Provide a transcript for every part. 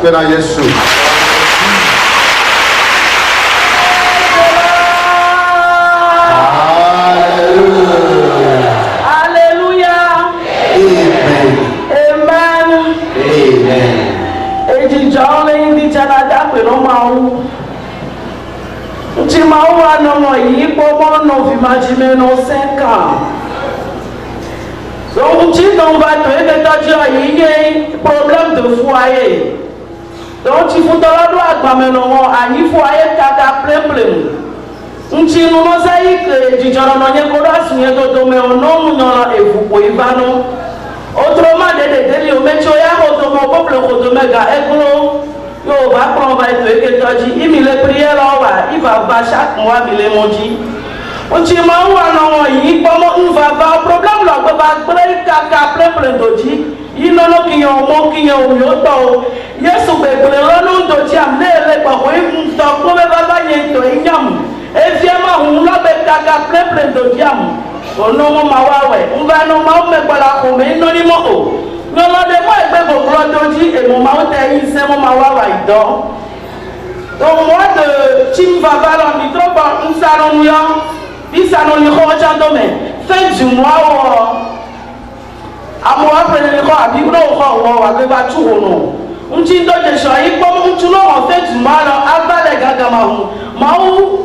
pena Yesu. Donc, tu n'en vas te il y a problème de foyer. Donc, il faut te la droite, maintenant, à un foyer caca plein. Tu nous mosaïque, tu n'en as pas signé de mais au nom et vous pouvez pas non. Autrement, des délits au métier, au peuple, au méga écolo. Yo va prendre il me prière là, il va chaque mois, il est monté. On dit, il va avoir problème là, il va plein d'oji. Il n'en a qui ont mon qui ont eu autant. Yes, on peut le nom d'oji amener les parents, il va gagner to inyam. Et fièrement, on l'a plein d'oji. On nom mawawe, on va non mais voilà, on met non numéro. Non, de moi, il peut vous d'oji et mon mawawe, c'est mon mawawe donc. Donc, moi, de Tim Vaval en micro, un salon lion. Il s'en est domaine. Fin du mois, à moi, après le roi, à Biblo, à Bebatou, on dit donc des choses, comme on tourne en fait du mal, à les Gagamaou. Maou,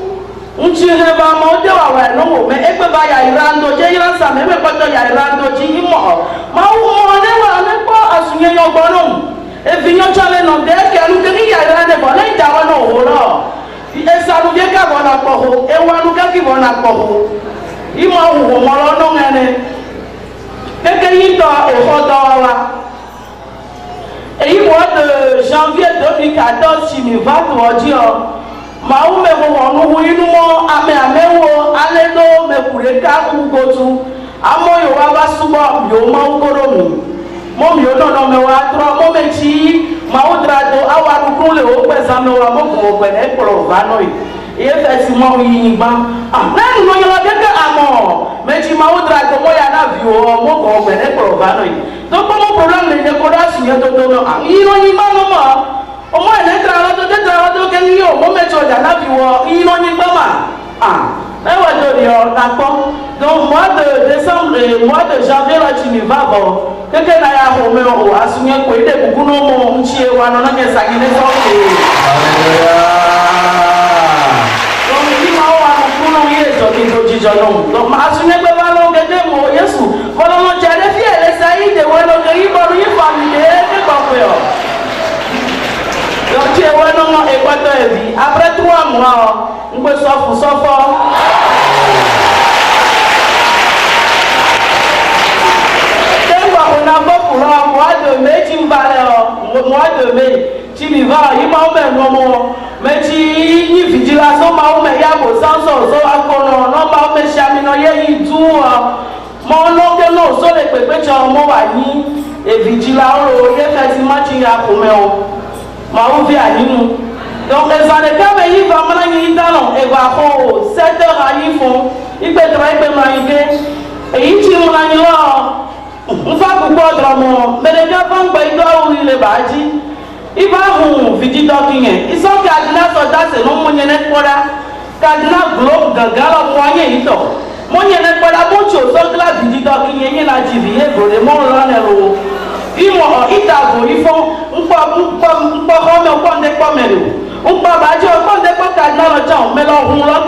on tire pas monter à non, mais elle peut pas y aller rando, j'ai eu ça, mais pas de y aller rando, j'ai eu mort. Maou, on n'est pas à souligner au bonhomme. Et vignon challenge non, dès qu'elle nous dit y aller rando, bon, là, il y a un horreur. Et ça nous vient qu'à voir la porte, et on nous qui vont la porte. Il m'a ouvert mon nom, et que il doit et et il mois de janvier 2014, si nous va te dire, Maou me voit nous, il nous a allez donc, mais pour les cas où go to, à moi, il va souvent, il m'a encore mon mieux non mais wa trois mon métier maudrado awa nous le au présent wa mon ko connaît pour vano et effectivement il va ah non non il a bien que amor mais tu maudrado moi ya na vio mon ko connaît pour vano donc mon problème les décorations signer de non il non il ma non au moins les travaux que nous mon métier ya na vio il non il pas ah donc mois de décembre et mois de janvier là tu n'y vas bon quelqu'un n'a pas remis au assigné quoi il est beaucoup non mon chien ou non non que ça qui n'est pas donc il m'a oublié beaucoup non il est sorti de Dijon donc assigné que va l'on gagner mon Yesu voilà mon Dieu les filles les saillies de voilà que il va lui famille que quoi faire donc tu es vraiment équateur vie après 3 mois on peut s'offrir on a pas pour le mois de mai, tu me vas mois de mai, tu me vas, il m'a ouvert un moment, mais tu y vigilation, m'a ouvert, il y a beau sens, non, m'a ouvert, chamino, il y a tout, mon nom que non, sur les pépés, tu as un mot à ni, et vigilant, il y a quasiment, tu as pour moi, m'a ouvert à nous. Donc, les années, quand il va m'en dans et va pour 7 heures à y font, il peut travailler, et il tire mon ami là. On va beaucoup de mais les gars vont pas où il est bâti. Il va vous visiter docking. Ils sont cardinal soldats, c'est non mon yénet pour la cardinal globe gagala moyen il to. Mon yénet pour la bonne chose, donc la visite docking est la divier pour les monts là néro. Ils m'ont itabo, ils font on pas bâti, on peut pas cardinal au temps, mais leur roulant,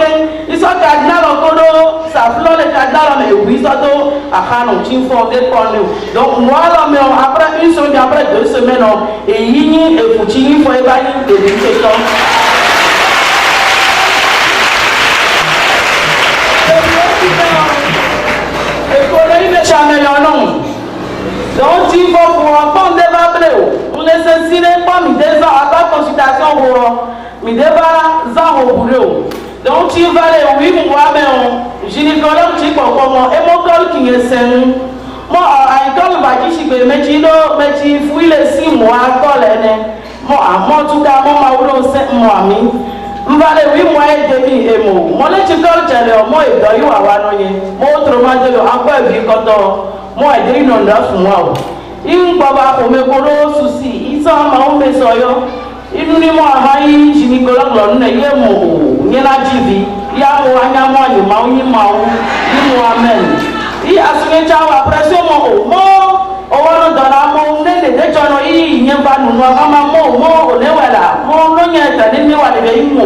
ils sont cardinal au colo, ça flore les cardinal, mais oui, ça doit à Hanon, tu font des nous. Donc, moi, là, mais après une semaine, après 2 semaines, et Yini et Foutini, il faut évaluer les questions. Et pour les champions, donc, il faut pour prendre des bableaux. On ne se pas mis des ans à la consultation pour mis des ans au boulot. Donc, tu vas les 8 mois, mais gynécologue, tu comprends comment, et mon col qui est sain. Moi, à l'école, je vais mais tu fouilles les 6 mois à l'école. Moi, en tout cas, moi, 5 mois. Je vais 8 mois et demi et moi, l'école, j'ai moi, et moi, autrement, encore vu quand moi, il y a 9 mois. in baba ko me koro susi isa ma o me soyo inu ni mo amayi ginecologue na ye mo nyela jivi ya mo anya mo ni ma onyi ma o ni mo amen I asume chawa pression mo owo dona mo nene de jono I nyemba nu no mama mo onewela mo no nyeta ni wa de be mo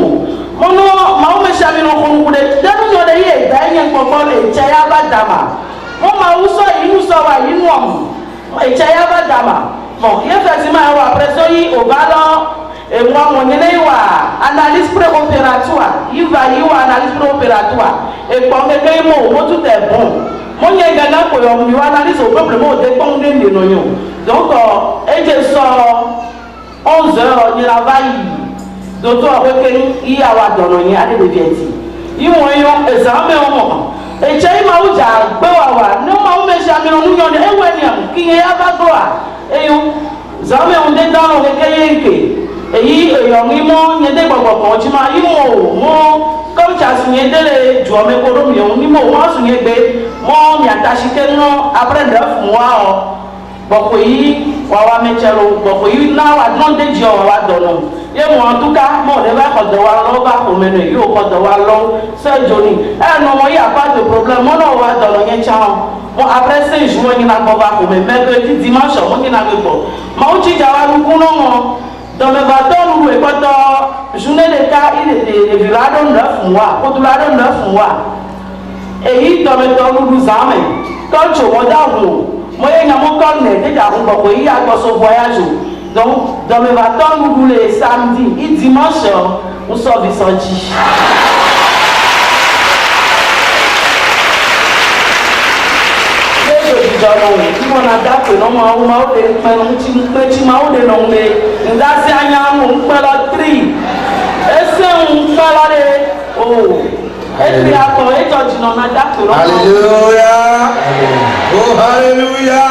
no ma o me shami no ko de danu no de ye da yen kokko le chaya badama mo ma uso inu so wa inu om e chaya badama mo ye fatima wa pression yi o balo e moi mo nyene wa analyse préopératoire il va y wa analyse préopératoire e ko me ke mo tout est bon mo nye gana ko yo mi wa analyse au peuple mo de kon de no yo donc e je so 11h ni la vai docteur Rekeni I awa dono yin ade de vieti I mo yo examen o mo e chai ma uja gbe wa no ma o me sha mi no nyo de e we ni am ki e aba gbo a e yo examen on de dono ke yenke eyi eyon imo nyede gbogbo kan ji ma imo mo culture sunye dele ju ome ko do mi o ni mo wa sunye gbe mo mi atashike no aprende fún wa o gbogbo yi wa wa mechero gbogbo yi na wa don de ji o wa dono ye mo antuka mo de ba ko do wa lo ba ko me no yo ko do wa lo se joni e no mo ya pas de problème mo no wa dono yen cha mo après 5 jours ni na ko ba ko me mercredi dimanche mo ni na gbo ma o ji ja wa lu kuno mo dans le bâton nous est journée de cas il était virado 9 mois potulado 9 mois et il dans le temps nous amène quand je regarde moi il y a mon corps net déjà on va il y a son voyage donc dans le bâton nous les samedi et dimanche on sort du senti Qui m'en a date non ma ou ma ou de petit ma ou de non mais ndasi anya mu pela tri ese un pela de oh et puis attends et toi tu n'en as date non Alléluia oh alléluia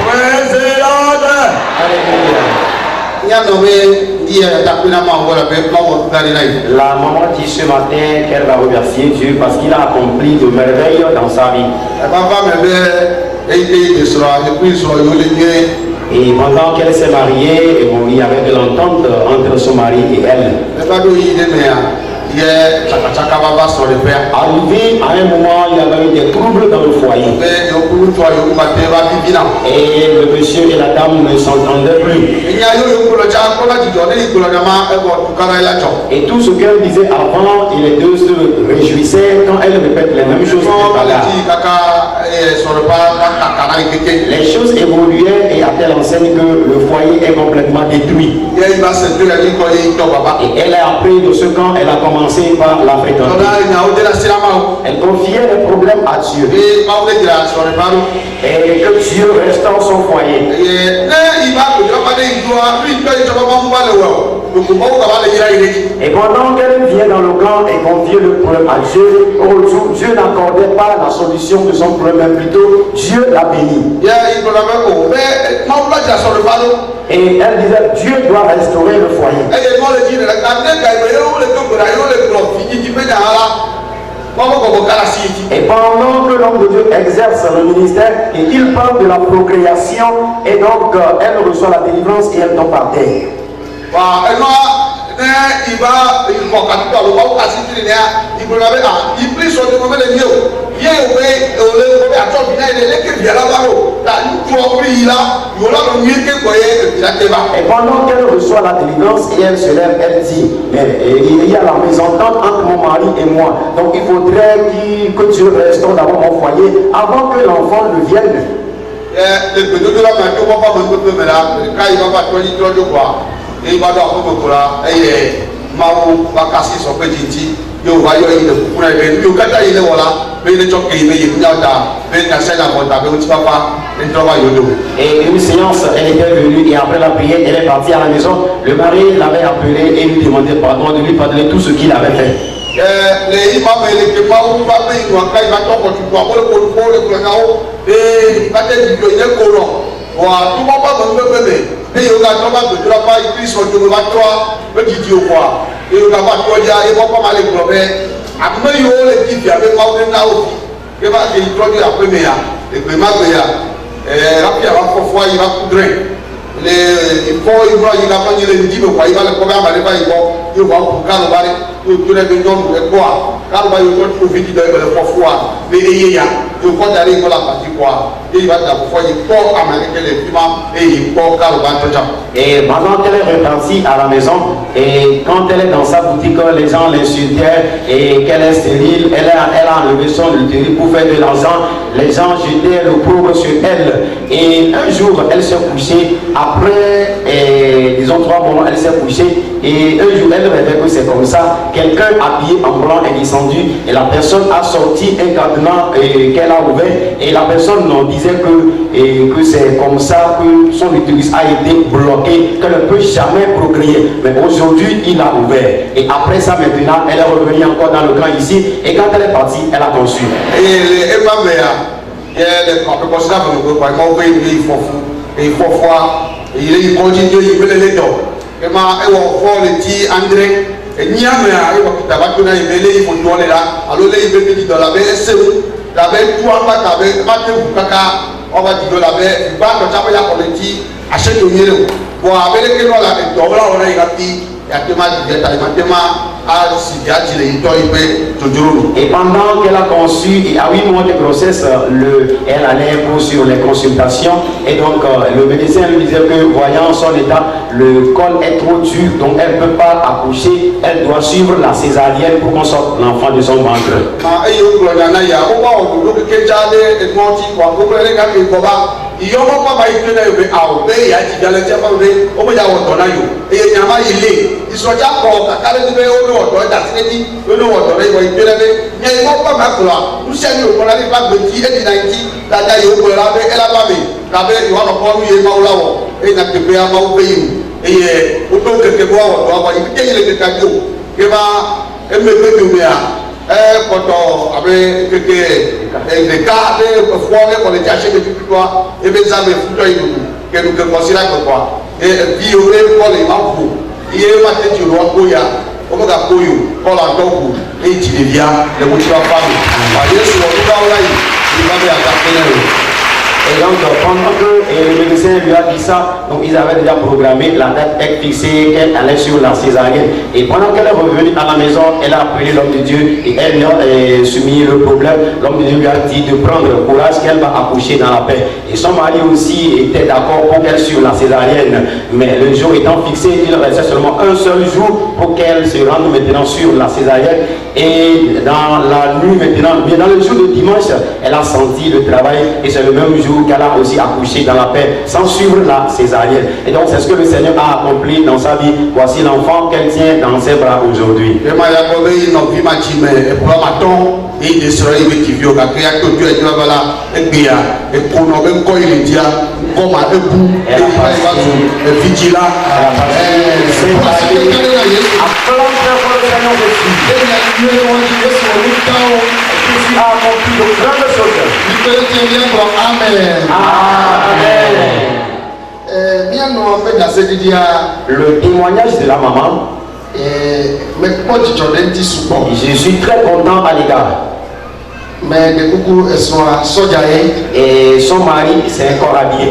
praise the Lord alléluia La maman dit ce matin qu'elle va remercier Dieu parce qu'il a accompli de merveilles dans sa vie. Et pendant qu'elle s'est mariée, il y avait de l'entente entre son mari et elle. Arrivé à un moment, il y avait eu des troubles dans le foyer. Et le monsieur et la dame ne s'entendaient plus. Et tout ce qu'elle disait avant, et les deux se réjouissaient quand elle répète les mêmes choses. Les choses évoluaient et à telle enseigne que le foyer est complètement détruit. Et elle a appris de ce quand elle a commencé par la fréquenter. Elle confiait les problèmes à Dieu. Et que Dieu restaure son foyer. Et pendant qu'elle vient dans le camp et confiait le problème à Dieu, Dieu n'accordait pas la solution de son problème, mais plutôt Dieu l'a béni. Et elle disait, Dieu doit restaurer le foyer. Et pendant que l'homme de Dieu exerce le ministère et il parle de la procréation, et donc elle reçoit la délivrance et elle tombe par terre. Et pendant qu'elle reçoit la délivrance et elle se lève, elle dit, il y a la mésentente entre mon mari et moi, donc il faudrait que Dieu restaure d'abord mon foyer avant que l'enfant ne vienne. Et une séance, elle était venue et après la prière, elle est partie à la maison. Le mari l'avait appelé et lui demandait pardon, de lui pardonner tout ce qu'il avait fait. Rapia va parfois il va coudre. Il faut il va le dire quoi il va le programme aller pas il va pour calme aller tout les gens de quoi calme va il faut vite de le parfois mais il y a il faut d'aller pour la partie quoi il va parfois il faut américain les piments et il faut calme va tout ça. Et pendant qu'elle est repartie à la maison, et quand elle est dans sa boutique, les gens l'insultaient et qu'elle est stérile, elle a enlevé son utérus pour faire de l'argent. Les gens jetaient le pauvre sur elle. Et un jour, elle s'est couchée. Après, disons 3 mois, elle s'est couchée. Et un jour, elle rêvait que c'est comme ça. Quelqu'un habillé en blanc est descendu et la personne a sorti un cadenas qu'elle a ouvert. Et la personne disait que c'est comme ça que son utérus a été bloqué, qu'elle ne peut jamais procréer. Mais aujourd'hui, il a ouvert. Et après ça, maintenant, elle est revenue encore dans le camp ici. Et quand elle est partie, elle a conçu. Et les femmes, il y a des considérables, il faut voir, il continue, il veut les dons. Et ma et on voit le petit André et niamé a et on t'a battu dans les mêlées il faut tourner là alors les bébés dans la baie c'est où la baie toi pas ta baie pas te kaka on va dire la baie il va quand ça va y avoir le petit achète au milieu bon avec les que là et donc là on a il y a tellement de et pendant qu'elle a conçu, à 8 mois de grossesse, elle allait sur les consultations. Et donc, le médecin lui disait que, voyant son état, le col est trop dur, donc elle ne peut pas accoucher. Elle doit suivre la césarienne pour qu'on sorte l'enfant de son ventre. Iyɔmɔ kpaba yi tena yobe awo be ya dziga le tia fɔ be o me ya wɔ dɔ na yo eye nyama yi le isɔdza kɔ kaka ɖe be o ne wɔ dɔ da ti ne ti o ne wɔ dɔ ɖe wɔ yi tena be nye yi mɔ kpama kplɔa nusia yi o kpɔna ne ba gbe ti edi na yi ti dada yi o kplɔ la be ela ba me kabe yi wa nɔ kpɔ nu ye mawu la wɔ eye na teƒe ya mawu be yi o eye o to keke bo awɔ dɔ awɔ yi bi te yi le keka dzo ke ma eme gbe domea kɔtɔ abe keke ɖeka abe fɔ ne kɔ le tsi ase ɖevi kutɔa ebe zame futɔ yi dudu kenu ke kɔsi la gbe kɔa vi o be kɔ le ma ƒo iye ma te tsi o kpo ya o me ga kpo yi o kɔ la dɔ ƒo eye tsi ɖevia le mo tsi la fa mi wa yesu wɔ nuɖawo la yi yi ma be ata kpe ne o. Et donc, pendant que le médecin lui a dit ça, donc ils avaient déjà programmé, la date est fixée, qu'elle allait sur la césarienne. Et pendant qu'elle est revenue à la maison, elle a appelé l'homme de Dieu et elle lui a soumis le problème. L'homme de Dieu lui a dit de prendre le courage qu'elle va accoucher dans la paix. Et son mari aussi était d'accord pour qu'elle sur la césarienne. Mais le jour étant fixé, il restait seulement un seul jour pour qu'elle se rende maintenant sur la césarienne. Et dans la nuit maintenant, bien dans le jour de dimanche, elle a senti le travail et c'est le même jour qu'elle a aussi accouché dans la paix sans suivre la césarienne. Et donc c'est ce que le Seigneur a accompli dans sa vie. Voici l'enfant qu'elle tient dans ses bras aujourd'hui. A accompli de grandes choses. Amen. Le témoignage de la maman. Je suis très content à l'égard. Et son mari s'est encore habillé.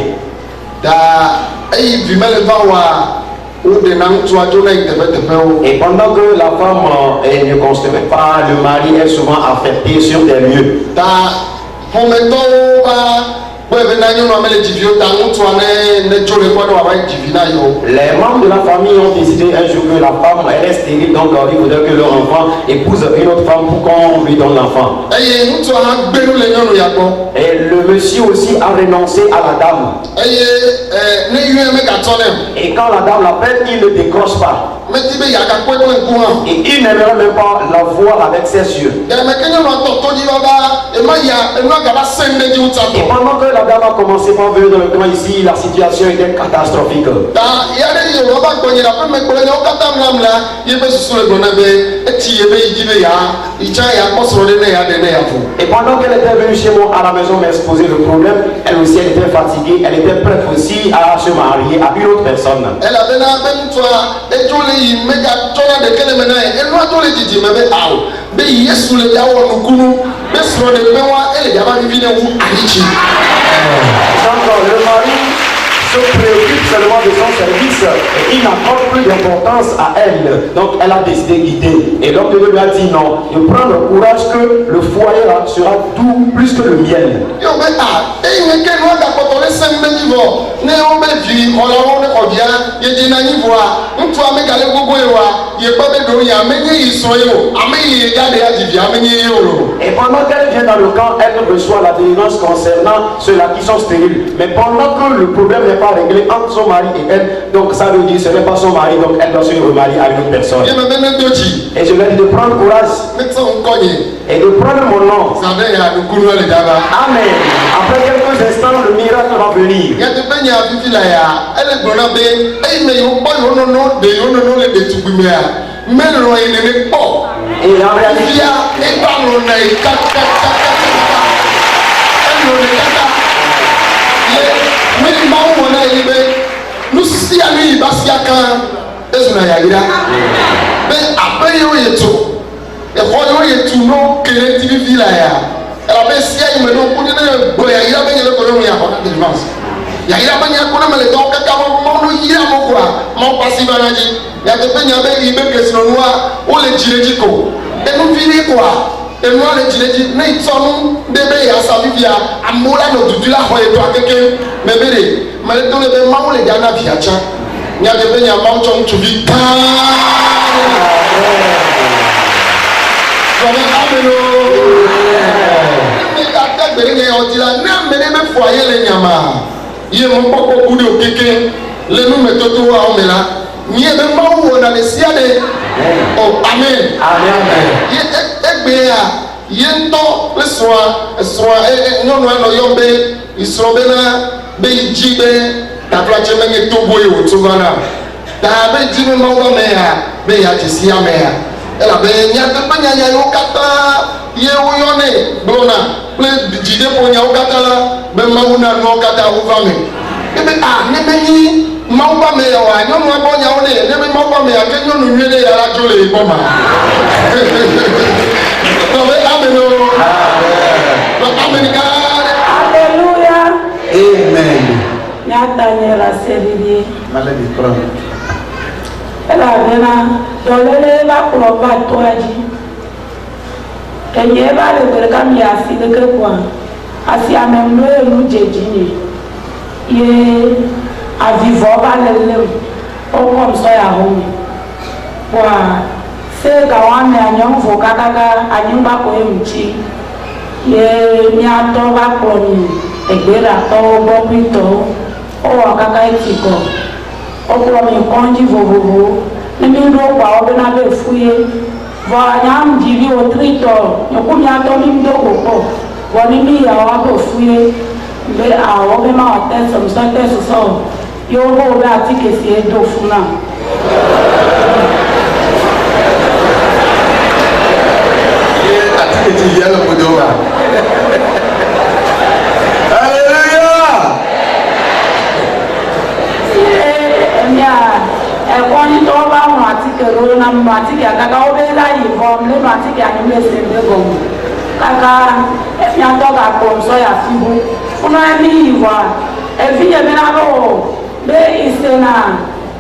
Et pendant que la femme ne concevait pas, le mari est souvent affecté sur des lieux. Les membres de la famille ont décidé un jour que la femme elle est stérile, donc il faudrait que leur enfant épouse une autre femme pour qu'on lui donne l'enfant. Et le monsieur aussi a renoncé à la dame. Et quand la dame l'appelle, il ne décroche pas. Et il n'aimerait même pas la voir avec ses yeux. Et pendant que la dame a commencé par venir dans le camp ici, la situation était catastrophique. Et pendant qu'elle était venue chez moi à la maison m'exposer le problème, elle aussi elle était fatiguée, elle était prête aussi à se marier à une autre personne. Donc de son service, il n'accorde plus d'importance à elle. Donc elle a décidé de quitter. Et l'homme de Dieu lui a dit non, il prend le courage que le foyer là sera doux plus que le miel. Et pendant qu'elle vient dans le camp, elle reçoit la délivrance concernant ceux-là qui sont stériles. Mais pendant que le problème n'est pas réglé entre son mari et elle, donc ça veut dire que ce n'est pas son mari, donc elle doit se remarier à une autre personne. Et je lui ai dit de prendre courage et de prendre mon nom. Amen. Après quelques instants, le miracle va venir. Et en réalité, et moi les djinji ne tsonu bébé ya savivia amola no dudula ho eto akeke mebere male to le be mawo le jana viacha nya de be nya mawo chong chubi ta ameno me ka ta gbere ne odila na mene me fo aye le nyama ye mo poko kudi okeke le nu metoto wa omela nye be mawo wona le siade oh amen amen ye egbe ya ye ntɔ le srɔ̃a nyɔnu anɔ yɔm be isrɔ̃ bena be dzi be taflatse menye tobo ye wòtso va na ta be dzi be mawu be ya be yadze si ame ya elabe nyateƒe nyanya yiwo katã ye woyɔnɛ gblɔna kple dzideƒo nyawo katã la be mawu na nuwo katã wova me ebe ne menyi mawu ba me ya wa nyɔnua bɔ nyawo ne ne be mawu ba me ya ke nyɔnu nyuie ɖe ya la dzo le yibɔ ma. Alléluia. Amen. Nyatanya la série. Maladie prend. Elle a venu dans le va pour va toi dit. Et il va le comme il a si de que quoi. Asi a même le nous jédini. Il a vivre va le au comme ça ya home. Wa se kawane anyong voka kaka anyumba ko emchi ye nyato ba komi egbera to bo pito o kaka etiko o komi konji vovovo nimi ndo kwa obena be fuye va nyam jivi o trito nyokumya to mi ndo ko woni mi ya wa bo fuye be a o be ma o te so yo bo ba tike si edo funa et il y a le Podora. Alléluia. Ẹ̀kọ́ni tó bá wọn àti kẹ̀rọ náà mọ̀ àti kẹ̀kẹ́ ó bẹ́ẹ̀ láyé fọ́ọ̀m lẹ́nu àti kẹ̀kẹ́ ní lẹ́sẹ̀ lẹ́gọ̀ọ́ kàkà ẹ̀fí àtọ́gà pọ̀ sọ́yà fíbu fúnà ní ìwà ẹ̀fí yẹ̀mí náà lọ́wọ́ bẹ́ẹ̀ ìṣe náà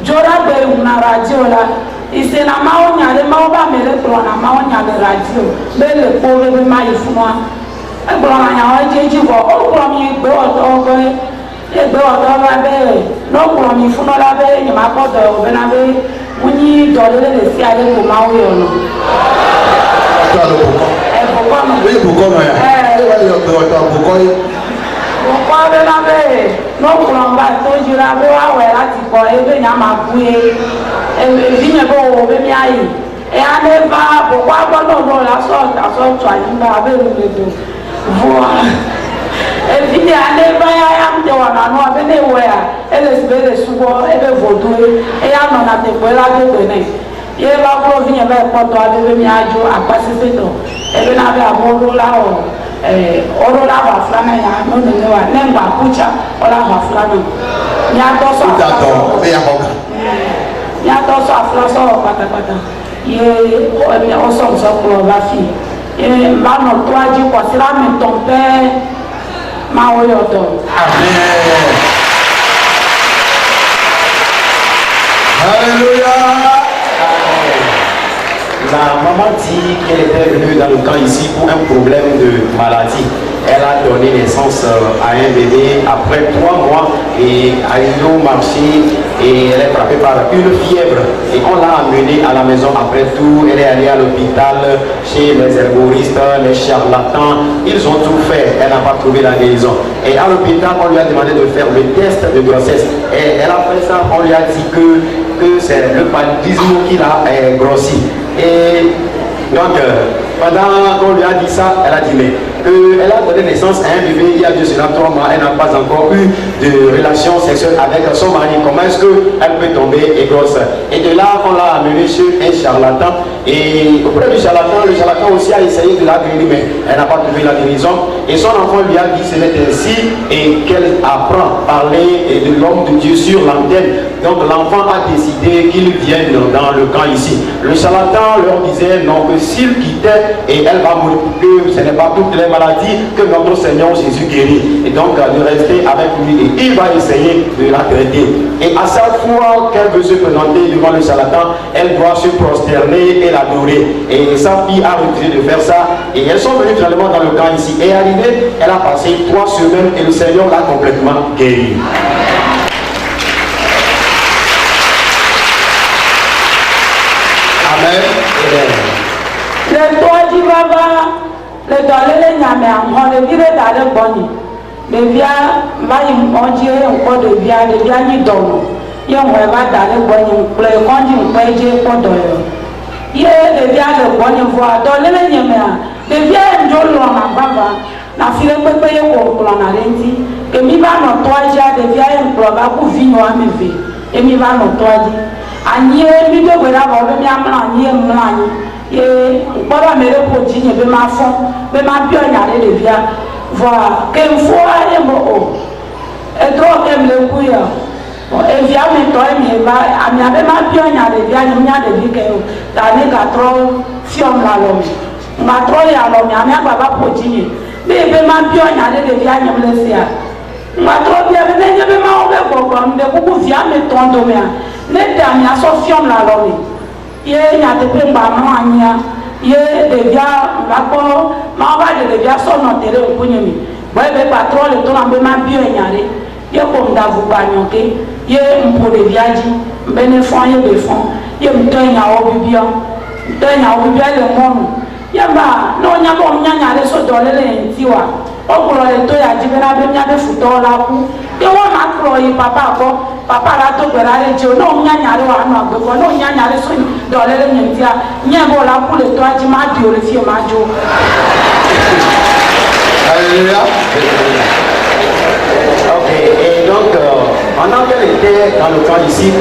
jọ́ra bẹ́ẹ̀ wù náà ràdíò la ìṣe náà máa ń yàrá máa bá mi lẹ́kọ̀ọ́ náà máa ń yàrá ràdíò bẹ́ẹ̀ lè kó bẹ́ẹ̀ máa yẹ fún wa ẹgbọ́n náà yàrá jẹ́jì bọ̀ ó kúrọ̀ mi gbé ọ̀dọ́ ọgbẹ́ egbe ọdọ labẹ lọkùnrin mi fún ọ labẹ yìnyín akọdọ ọbẹ labẹ wọn ní dọlẹ lè fi alẹ kò máa wí ọnà. ẹbùkọ nù. ẹbùkọ nù yà. ẹbùkọ yìí. bùkọ bẹ labẹ lọkùnrin bá tó yìí labẹ wà wẹ láti kọ ebe ní a máa bu ye ebi yẹn bọ wọ bẹ mi ayé ẹ alẹ bá bùkọ agbọdọ bọ lásọ àsọ tó àyínbá abẹ mi lè dùn vua. Evi ale baya ya mte wananu abene wea ele sibele sugo ebe vodue eya no na tepo la bebe ne ye ba pro vinye ba poto abebe mi ajo apasise to ebe na be abodo la o oro la ba flana ya no ne wa ne ba kucha ola ba flana ya to so to be ya hoka ya to so afla so patapata ye o so so pro ba fi ye ba no to aji ko sira mi ton pe ma wo yo to amen maman dit qu'elle était venue dans le camp ici pour un problème de maladie. Elle a donné naissance à un bébé après 3 mois et arrivée au marché et elle est frappée par une fièvre. Et on l'a amenée à la maison après tout. Elle est allée à l'hôpital, chez les herboristes, les charlatans. Ils ont tout fait. Elle n'a pas trouvé la guérison. Et à l'hôpital, on lui a demandé de faire le test de grossesse. Et elle a fait ça. On lui a dit que c'est le paludisme qui l'a grossi. Et donc, pendant qu'on lui a dit ça, elle a dit mais elle a donné naissance à un bébé il y a de cela 3 mois. Elle n'a pas encore eu de relation sexuelle avec son mari. Comment est-ce qu'elle peut tomber et grosse? Et de là, on l'a amenée chez un charlatan. Et auprès du charlatan, le charlatan aussi a essayé de la guérir, mais elle n'a pas trouvé la guérison. Et son enfant lui a dit c'est ainsi et qu'elle apprend à parler de l'homme de Dieu sur l'antenne. Donc l'enfant a décidé qu'il vienne dans le camp ici. Le charlatan leur disait non, que s'il quittait et elle va mourir, que ce n'est pas toutes les maladies que notre Seigneur Jésus guérit. Et donc de rester avec lui et il va essayer de la traiter. Et à chaque fois qu'elle veut se présenter devant le charlatan, elle doit se prosterner et l'adorer. Et sa fille a refusé de faire ça. Et elles sont venues finalement dans le camp ici. Et arrivée, elle a passé 3 semaines et le Seigneur l'a complètement guérie. Amen. Le toit du baba, le dollar les nyamé, on le vire dans le bonnet. Le via va y manger encore de via ni donne. Il va dans le bonnet, pour le conduit, on peut dire pour donner. Il le via le bonnet voir, dollar les nyamé, le via un jour l'on a baba, la fille peut payer pour l'on a rendi. Que mi va nos toits, j'ai de via un proba pour vino à me vie. Et mi va nos toits. Anie mi do gbera ba be mi amla anie mla ani ye baba mere ko ji be ma fon be ma bi onya le via voilà que mfo aye mo o e dro em le ku ya o e via me to em ba ami be ma bi onya le via ni nya de bi ke o ta ni ka tro fiom la lo mi ma tro ya lo mi ami baba ko ji ni be ma bi onya le via ni mo le sia ma tro bi be ne be ma o be gbogbo mi de ku via me ton do me ne dami aso fiom la lo ye nya te pe mba no anya ye de via ngako ma ba de via so no tere okunye mi bo be patrol to na be ma bio nyare ye ko mda vu ba nyoke ye mpo de via ji mbe ne fon ye be fon ye mto nya o bibio le monu ye ba no nya bo nya nyare so dole le ntiwa o ko le to ya ji be na be nya be futo la ku ye wa ma kro yi papa ko papa la to gbera le je no nya nyare wa no agbe no nya nyare so dole le ntia nya bo la ku le to aji ma di o le fie ma jo. Alléluia. Ok, et donc pendant qu'elle était dans le camp ici,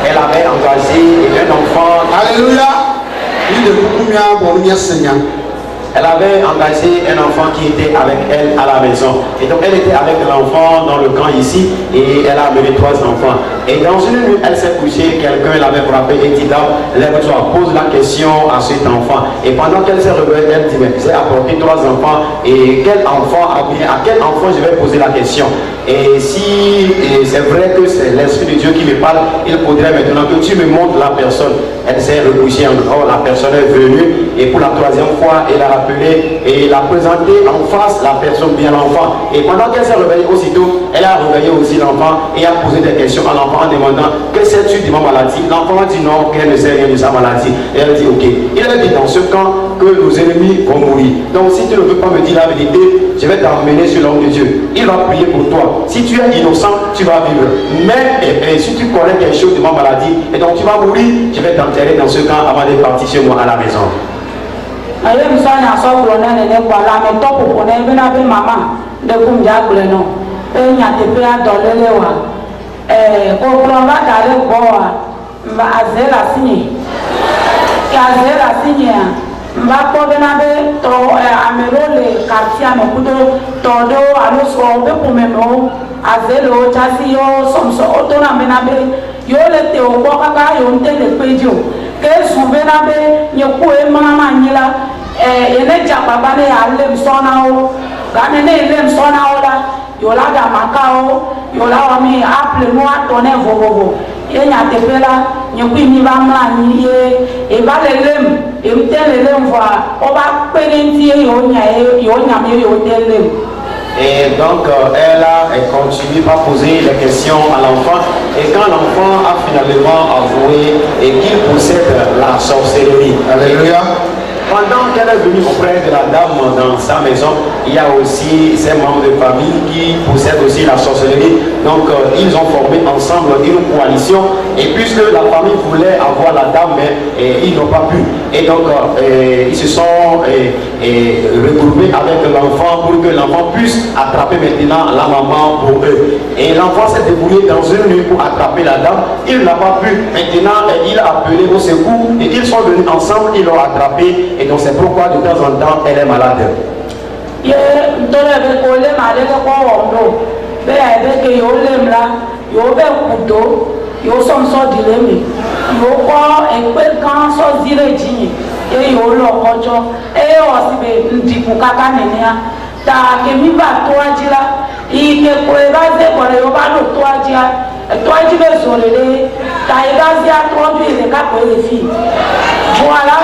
elle avait engagé un enfant. Alléluia. Il de beaucoup mieux bon mieux Seigneur. Elle avait engagé un enfant qui était avec elle à la maison. Et donc elle était avec l'enfant dans le camp ici et elle a amené 3 enfants. Et dans une nuit, elle s'est couchée, quelqu'un l'avait frappé et dit lève-toi, pose la question à cet enfant. Et pendant qu'elle s'est réveillée, elle dit mais j'ai apporté 3 enfants et à quel enfant je vais poser la question? Et si c'est vrai que c'est l'Esprit de Dieu qui me parle, il faudrait maintenant que tu me montres la personne. Elle s'est recouchée encore, la personne est venue et pour la 3e fois, elle a appelé et il a présenté en face la personne, bien l'enfant. Et pendant qu'elle s'est réveillée aussitôt, elle a réveillé aussi l'enfant et a posé des questions à l'enfant en demandant que sais-tu de ma maladie? L'enfant a dit non, qu'elle ne sait rien de sa maladie. Et elle dit ok. Il a dit dans ce camp que nos ennemis vont mourir. Donc si tu ne veux pas me dire la vérité, je vais t'emmener sur l'homme de Dieu. Il va prier pour toi. Si tu es innocent, tu vas vivre. Mais si tu connais quelque chose de ma maladie et donc tu vas mourir, je vais t'enterrer dans ce camp avant de partir chez moi à la maison. Aye msanya so kolonel ne kwa la me to ko ne be na be mama de kum ja kule no e nya te pe adolele wa ko kolonel dare bo wa mba azela sinye ka azela sinye mba ko be na be to amerole quartier me kudo to do alo so be ko me no azelo chasi yo somso o to na me na be yo le te o ko kaka yo nte le pejo ke sube na be nye ku e mama nyila ene jababa ne alem sona o gane ne alem sona o la yo la da makao yola wami appelez-moi tonner vovovo ye nya tepela nyekui ni ba mla ni ye e ba lelem e mtele lem voa o ba penenti yo nya me yo telem. Et donc, elle continue par poser les questions à l'enfant. Et quand l'enfant a finalement avoué et qu'il possède la sorcellerie, Alléluia. Pendant qu'elle est venue auprès de la dame dans sa maison, il y a aussi ses membres de famille qui possèdent aussi la sorcellerie. Donc ils ont formé ensemble une coalition. Et puisque la famille voulait avoir la dame, mais ils n'ont pas pu. Et donc ils se sont regroupés avec l'enfant pour que l'enfant puisse attraper maintenant la maman pour eux. Et l'enfant s'est débrouillé dans une nuit pour attraper la dame. Il n'a pas pu. Maintenant, il a appelé au secours et ils sont venus ensemble, ils l'ont attrapé. Et donc c'est pourquoi de temps en temps elle est malade. Ye ntole be ko le male ko wondo be ebe ke yo lemla yo be kudo yo som so dilemi yo ko ekpe kan so zire jinyi ye yo lo kojo e o si be ndipu kaka nenia ta ke mi ba to ajira I ke ko e ba ze ko le yo ba lo to ajira to ajibe so le ta e ba zi a to ju ile ka ko le fi voilà.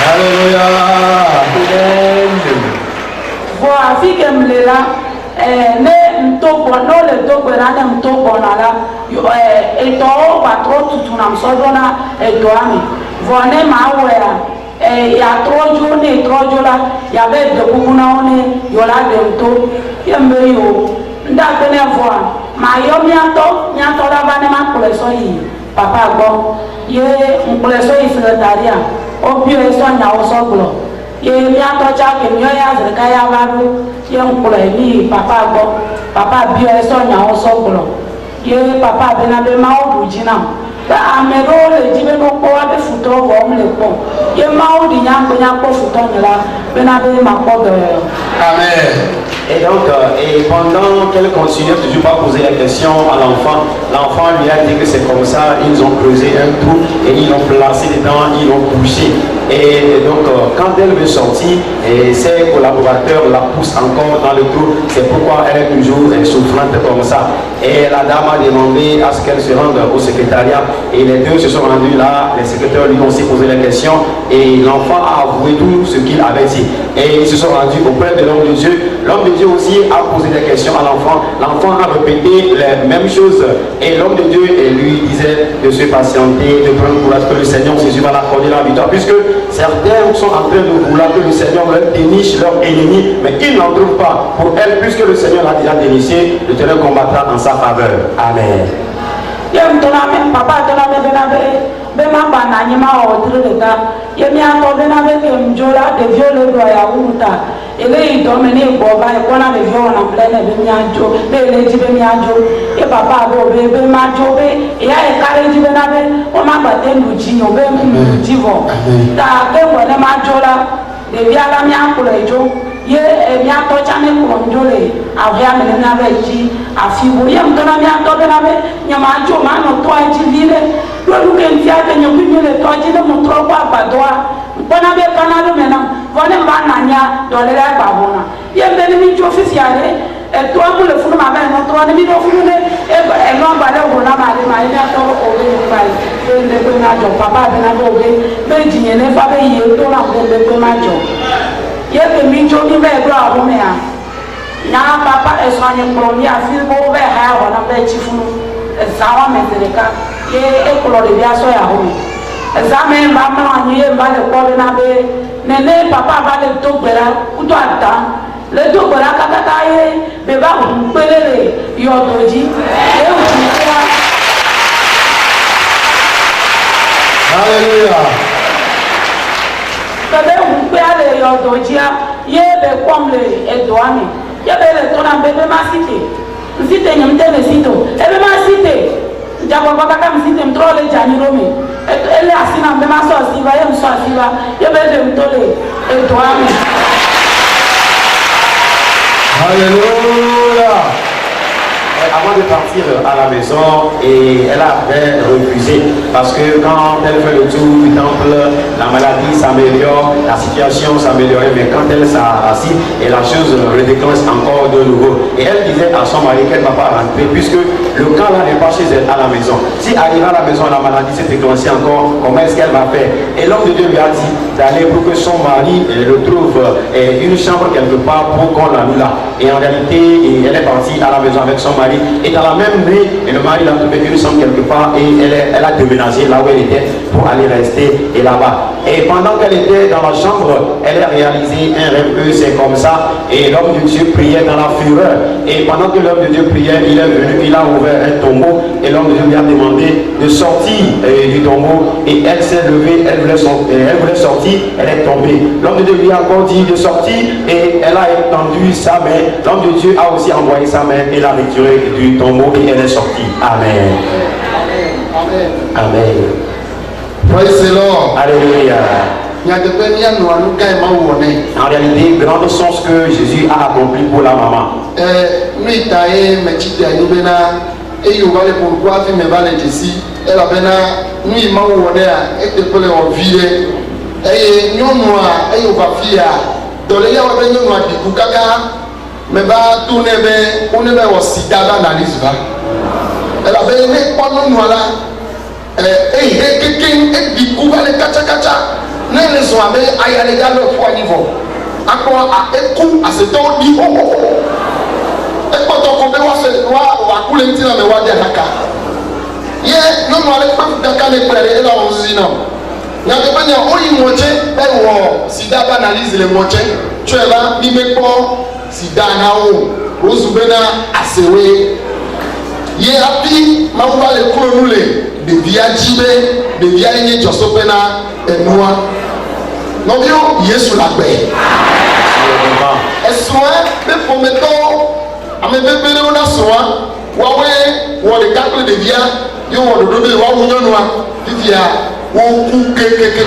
Alléluia. Voilà, si que me là, ne m'tobo, non le tobo là, ne m'tobo là, et toi, pas trop tout na m'sodona et toi mi. Voilà, ma ouais, il y a 3 jours, 3 jours là, il y avait de beaucoup na on yola de m'to, il me yo, ndakene voir. Ma yo miato la bane ma koleso yi papa gbo ye koleso yi secretaria o bi e so nya o so glo ye miato cha ke mi ya zrika ya baru ye kole ni papa gbo papa bi e so nya o so glo ye papa be na be ma o dujina ba amero le jibe no ko wa be futo go mu le ko ye ma o di nya ko futo nyala be na be ma ko be. Amen. Et donc, et pendant qu'elle continuait toujours pas poser la question à l'enfant, l'enfant lui a dit que c'est comme ça, ils ont creusé un trou et ils l'ont placé dedans, ils l'ont couché. Et donc, quand elle veut sortir, ses collaborateurs la poussent encore dans le trou. C'est pourquoi elle est toujours souffrante comme ça. Et la dame a demandé à ce qu'elle se rende au secrétariat. Et les deux se sont rendus là. Les secrétaires lui ont aussi posé la question. Et l'enfant a avoué tout ce qu'il avait dit. Et ils se sont rendus auprès de l'homme de Dieu. L'homme de Dieu aussi a posé des questions à l'enfant. L'enfant a répété les mêmes choses. Et l'homme de Dieu lui disait de se patienter, de prendre courage que le Seigneur Jésus va l'accorder la victoire. Puisque certains sont en train de vouloir que le Seigneur leur déniche leur ennemi, mais ils n'en trouvent pas. Pour elle, puisque le Seigneur l'a déjà déniché, le Seigneur combattra en sa faveur. Amen. Papa be ma ba na nyi ma o dire de ta ye mi ato be na be ke mjola de viole do ya uta ele I do me ni bo ba e ko na be viole na plene be mi ajo be le ji be mi ajo e papa bo be ma jo be e ya e kare ji be na be o ma gba te lu ji o be ji vo ta be wo ne ma jola de bi ala mi akuro ejo ye mi ato cha ne ko njole avia me na be ji afi bo ye mto na mi ato be na be nyama jo ma no to aji vile lolu ke ntia ke nyoku nyole to aji ne mo tro kwa badoa bona be kana do me na vone mba nanya do le la babona ye be ni jo officiale e to amu le funu ma be no to ni mi do funu ne e no ba le wo na ma le ma ile ato o be ni ba le be na jo papa be na do be jinye ne fa be ye to na ko be ma jo ye ke mi jo mi be bro abu me ya na papa e so anye pro mi afi bo be ha ho na be chi funu e zawa me tereka ye e ko lo de bia so ya ho e za me ba ma anye ye ba le ko be na be ne ne papa ba le to gbera ku to ata le to gbera ka ka ye be ba hu pelele yo doji e hu ti ya. Hallelujah. Bebe hu pe ale yo doji ye be kom le e do ami ye be le to na bebe ma site nsite nyam te le sito e be ma site jabo baba ka msite mtro le jani romi ele asina be ma so asiba ye mso asiba ye be le mtole e do ami. Hallelujah. avant de partir à la maison, et elle avait refusé parce que quand elle fait le tour du temple, la maladie s'améliore, la situation s'améliorait, mais quand elle s'est assise, et la chose redéclenche encore de nouveau. Et elle disait à son mari qu'elle ne va pas rentrer puisque le camp là n'est pas chez elle à la maison. Si arrive à la maison, la maladie s'est déclenchée encore, comment est-ce qu'elle va faire? Et l'homme de Dieu lui a dit d'aller pour que son mari le trouve une chambre quelque part pour qu'on la loue là. Et en réalité, elle est partie à la maison avec son mari. Et dans la même nuit, le mari l'a trouvé une chambre quelque part et elle a déménagé là où elle était pour aller rester et là-bas. Et pendant qu'elle était dans la chambre, elle a réalisé un rêve que c'est comme ça. Et l'homme de Dieu priait dans la fureur. Et pendant que l'homme de Dieu priait, il est venu, il a ouvert un tombeau. Et l'homme de Dieu lui a demandé de sortir du tombeau. Et elle s'est levée, elle voulait sortir, elle est tombée. L'homme de Dieu lui a encore dit de sortir et elle a étendu sa main. L'homme de Dieu a aussi envoyé sa main et l'a retirée du tombeau et elle est sortie. Amen. Amen. Amen. Praise the Lord. Alléluia. En réalité, grandes sont ce que Jésus a accompli pour la maman. Elle avait aimé pendant nous là. Ye api mawuba le kuro nule de via jibe de via nye josopena enua novio Yesu la gbe esoa be fometo ame bebere ona soa wawe wo de kakle de via yo wo do be wa wunyo noa via wo ku kekeke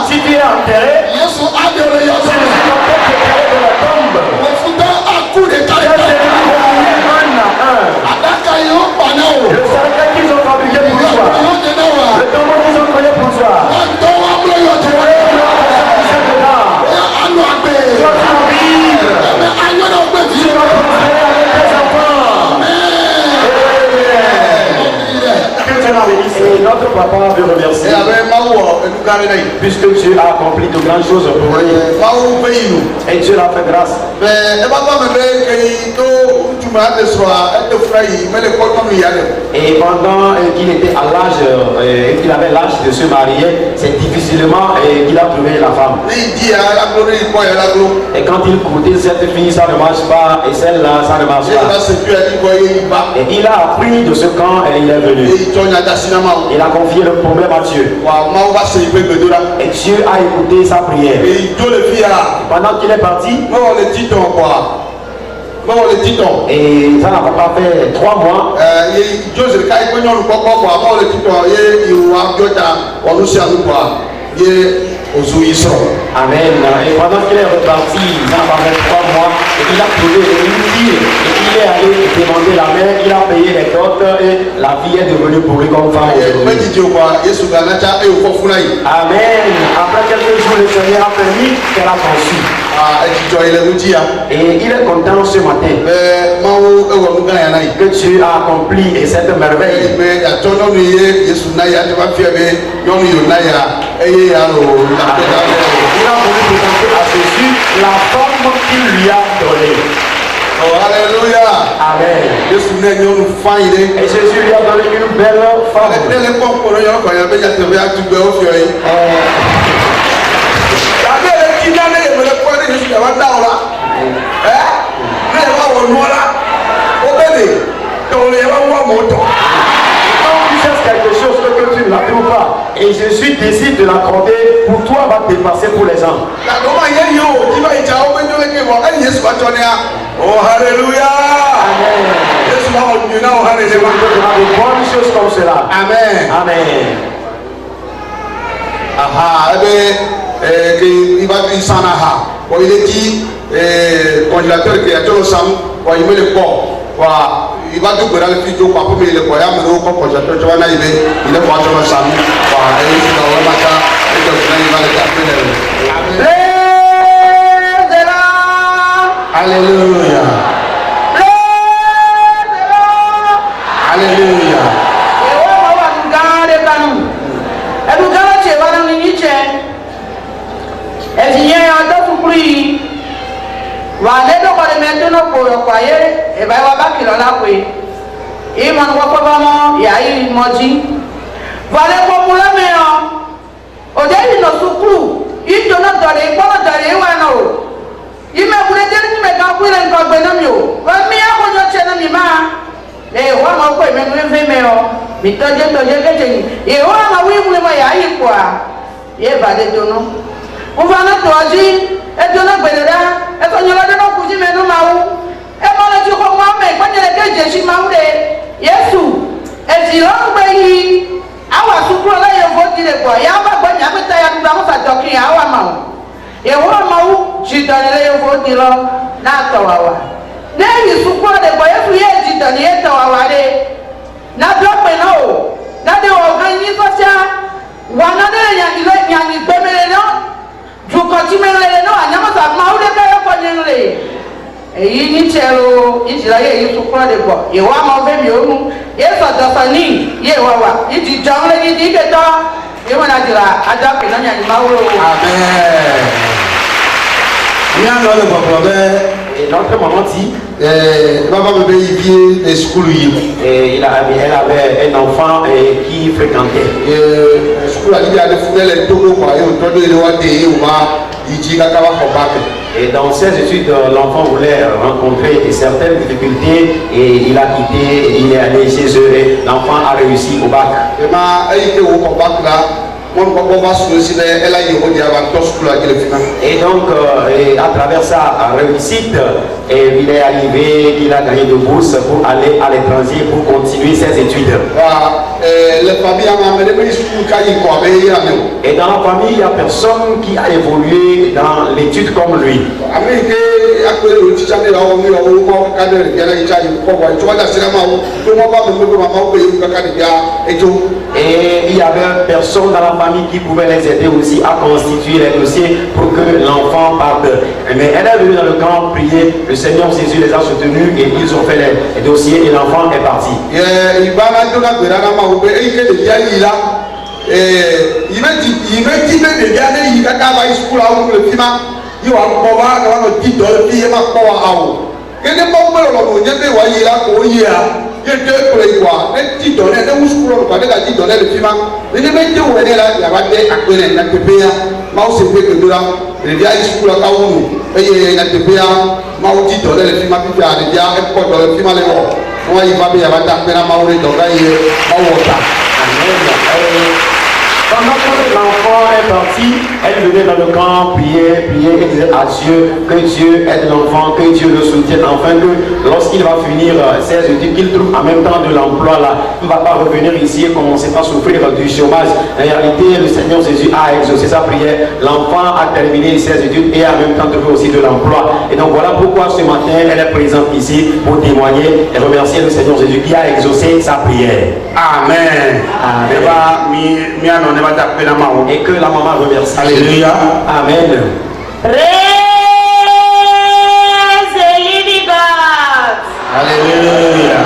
Si tu es enterré, le cercueil qu'ils ont fabriqué pour toi, le tombeau qu'ils ont créé pour toi, et notre papa veut remercier puisque Dieu a accompli de grandes choses pour lui et Dieu l'a fait grâce. Et pendant qu'il était à l'âge, qu'il avait l'âge de se marier, c'est difficilement qu'il a trouvé la femme. Et quand il courtait cette fille, ça ne marche pas, et celle-là, ça ne marche pas. Et il a appris de ce camp et il est venu. Il a confié le problème à Dieu. Et Dieu a écouté sa prière. Pendant qu'il est parti, et ça n'a pas fait 3 mois. Amen. Et pendant qu'il est reparti, ça n'a pas fait 3 mois, et il a trouvé une fille, et il est allé demander la mère, il a payé les dots, et la fille est devenue pour lui comme femme. Amen. Après quelques jours, le Seigneur a permis qu'elle a conçu. Et il est content ce matin que Dieu a accompli cette merveille. Il a voulu présenter à Jésus la forme qu'il lui a donnée. Oh, alléluia. Amen. Jésus n'est pas nous faillir. Et Jésus lui a donné une belle femme. Les pommes pour nous, quand il y avait des télé à tout le monde. Tàbí ẹ̀rẹ́ kí ní alẹ́ ìwé lẹ́kọ́ ní Jésù yàrá dá ọ la. Ní ẹ̀rọ àwọn ọ̀nù ọ̀la. Ó bẹ̀rẹ̀ tọ̀wọ̀ lè yàrá wọ́n mọ̀ tọ̀. Quand tu cherches quelque chose que tu ne la trouves pas, et Jésus décide de l'accorder, pour toi va te dépasser pour les gens. Tàbí ọmọ yẹn yìí o, tí bá ìjà ó gbẹ́jọ́ lẹ́kẹ́ wọ, ẹ̀yìn Jésù bá jọ ní a. Oh, hallelujah. Amen. Jésù bá wọn dùn náà, oh, Dieu te hallelujah. donnera de bonnes choses comme cela. Amen. Amen. Aha, ebe ke iba bi sana ha. Wa ile ti congélateur ke atolo sam wa imele ko wa iba du gbera le fi jo pa po ile ko ya mo ko congélateur jo na ile ile ko atolo sam wa e ti do wa mata e jo na iba le ta pe le. Praise the Lord. Hallelujah. Praise the Lord. Hallelujah. Ewa wa ngare kanu. Edugara che wala ni niche. Etinye odo tukuri. Wa le do ko le mento no ko yo kwaye e ba wa ba kilo la kwe. E man wa ko ba mo ya yi moji. Wa le ko mu la me o. O de ni no sukuru. I do no dore ko no dore wa no. I me bule de ni me ga kwire nko gbe na mi o. Wa mi ya ko nyo che na mi ma. Wa ma ko me nu ve me o. Mi toje keje ni. Wa ma wi mu ma ya yi kwa. Ye ba de do no. Mo fa na toji e do na gbelera e to nyola de no ku ji me no ma wu. E mo le ti ko mo me ko nyele keje shi ma wu de. Yesu e ti lo gbe yi. Awa sukuru la ye vo di le kwa. Ya ba gbo nya me ta ya gba mo sa dokin awa ma wu. E wo ma wu ji do le ye vo di lo na to wa wa. Ne yi sukuru de gbo Yesu ye ji do ni e to wa wa de. Na do pe no o. Na de o gan yi so sha. Wa na de ya ile ya ni gbe me le no. Juko ti me le no anyama sa ma u de ka yo ko ni le. Èyí ní chero ìjìlá ye yi sukuru de gbo. Ye wa ma be mi o mu. Ye so do so ni ye wa wa. Iji jong le ni di ke to. Ye wa na dira ada pe no nya ni ma wo. Amen. Ni ano le baba be Et notre maman dit, baba be yi bi school yi. elle avait un enfant qui fréquentait. School ali bi ade fune le togo kwa yo todo ile wa de yi ma yi ka ka wa ko back. Et dans ses études, l'enfant voulait rencontrer certaines difficultés et il a quitté, il est allé chez eux et l'enfant a réussi au bac. E ma ayi ke wo ko back la mon ko ba su si le ela yi ho dia ba to school a kele fina. Et donc, à travers sa réussite, il est arrivé, il a gagné de bourse pour aller à l'étranger pour continuer ses études. Les familles ont amené school ka yi ko be yi ame. Et dans la famille, il n'y a personne qui a évolué dans l'étude comme lui. Amérique akpere o teacher ne o mi o mo ka de ya yi cha yi ko wa to da sira ma o to mo ba mo ko ma o pe yi ka ka de ya ejo. Et il y avait personne dans la famille qui pouvait les aider aussi à constituer les dossiers pour que l'enfant parte. Mais elle est venue dans le camp prier, le Seigneur Jésus les a soutenus et ils ont fait les dossiers et l'enfant est parti. Il va na do na gbera na ma o pe e ke de ya yi la il va dire de ya ne yi ka ka ba school a o le fima yi wa ko ba ka no ti do ti e ma ko wa a o ke ne mo gbe lo mo nye be wa yi la ko yi a ye de ko le wa ne ti do ne ne school ko de ka ti do ne le fima ne ne be de wo ne la ya ba de akpere na te be ya ma o se pe ke do la le dia school ka wo e ye na te be ya ma o ti do ne le fima bi ya de ya e ko do le fima le wo wa yi ba be ya ba ta pe na ma o le do ga ye ma wo ta. Pendant que l'enfant est parti, elle venait dans le camp, prier et disait à Dieu que Dieu aide l'enfant, que Dieu le soutienne, afin que lorsqu'il va finir ses études, qu'il trouve en même temps de l'emploi là. Il ne va pas revenir ici et commencer à souffrir du chômage. En réalité, le Seigneur Jésus a exaucé sa prière. L'enfant a terminé ses études et en même temps trouvé aussi de l'emploi. Et donc voilà pourquoi ce matin, elle est présente ici pour témoigner et remercier le Seigneur Jésus qui a exaucé sa prière. Amen. Et que la maman remercie. Alléluia. Amen. Praise the living God. Alléluia.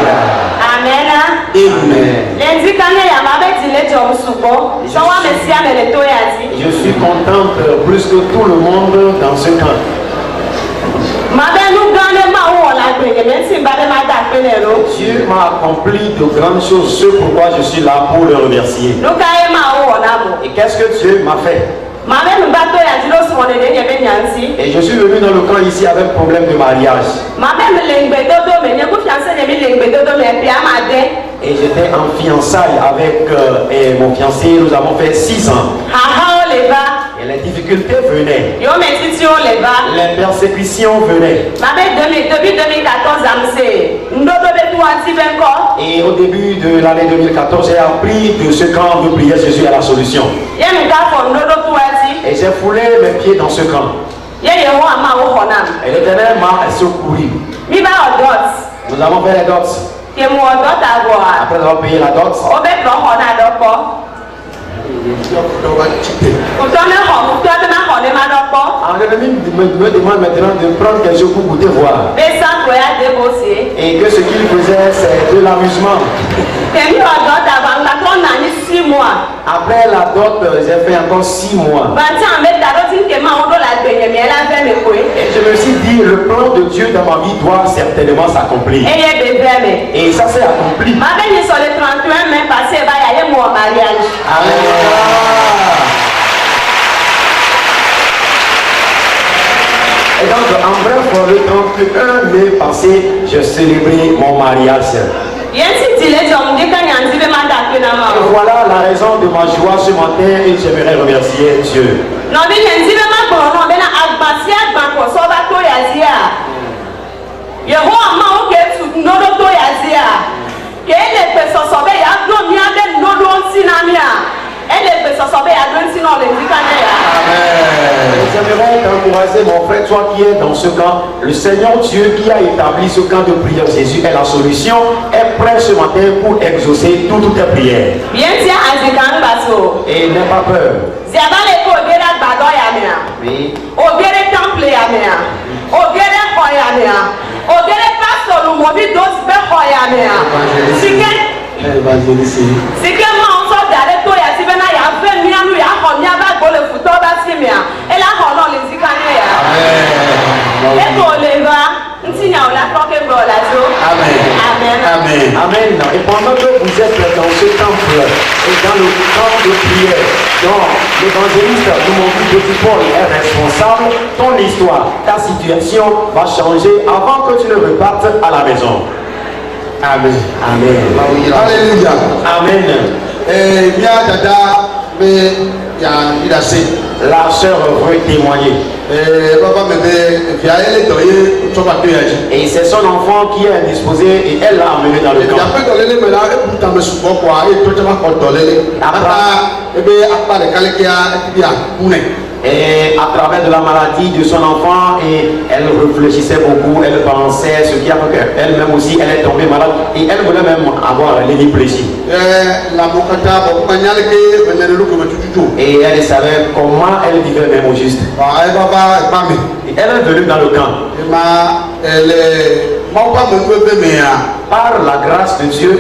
Amen. Amen. Lundi quand il y a ma bête il est job support. Ça va merci à me le toyer dit. Je suis contente plus que tout le monde dans ce camp. Ma belle nous gagne ma ou la Dieu m'a accompli de grandes choses, ce pourquoi je suis là pour le remercier. Et qu'est-ce que Dieu m'a fait? Et je suis venu dans le camp ici avec un problème de mariage. Et j'étais en fiançailles avec mon fiancé, nous avons fait 6 ans. Et les difficultés venaient. Les persécutions venaient. Et au début de l'année 2014, j'ai appris de ce camp de prière Jésus est la solution. Et j'ai foulé mes pieds dans ce camp. Et l'Éternel m'a secouru. Nous avons fait les dots. Après avoir payé la dot, l'ennemi me demande maintenant de prendre quelque chose pour goûter voir. Et que ce qu'il faisait, c'est de l'amusement. Après la dot, j'ai fait encore 6 mois. Et je me suis dit, le plan de Dieu dans ma vie doit certainement s'accomplir. Et ça s'est accompli. Amen. Et donc, en bref, le 31 mai passé, je célébrais mon mariage. Et voilà la raison de ma joie ce matin et j'aimerais remercier Dieu. J'aimerais encourager mon frère, toi qui es dans ce camp. Le Seigneur Dieu qui a établi ce camp de prière, Jésus est la solution, est prêt ce matin pour exaucer toutes tes prières. Et n'aie pas peur. Oui. Amen. Amen. Et pendant que vous êtes dans ce temple et dans le camp de prière, dont l'évangéliste de mon petit Paul est responsable, ton histoire, ta situation va changer avant que tu ne repartes à la maison. Amen. Amen. Alléluia. Amen. Bien, dada, mais il y a la sœur veut témoigner. Et c'est son enfant qui est indisposé et elle l'a amené dans le camp. Et à travers de la maladie de son enfant, et elle réfléchissait beaucoup, elle pensait ce qui a fait qu'elle-même aussi elle est tombée malade et elle voulait même avoir l'hémiplégie. Et elle savait comment elle vivait même au juste. Et elle est venue dans le camp. Par la grâce de Dieu,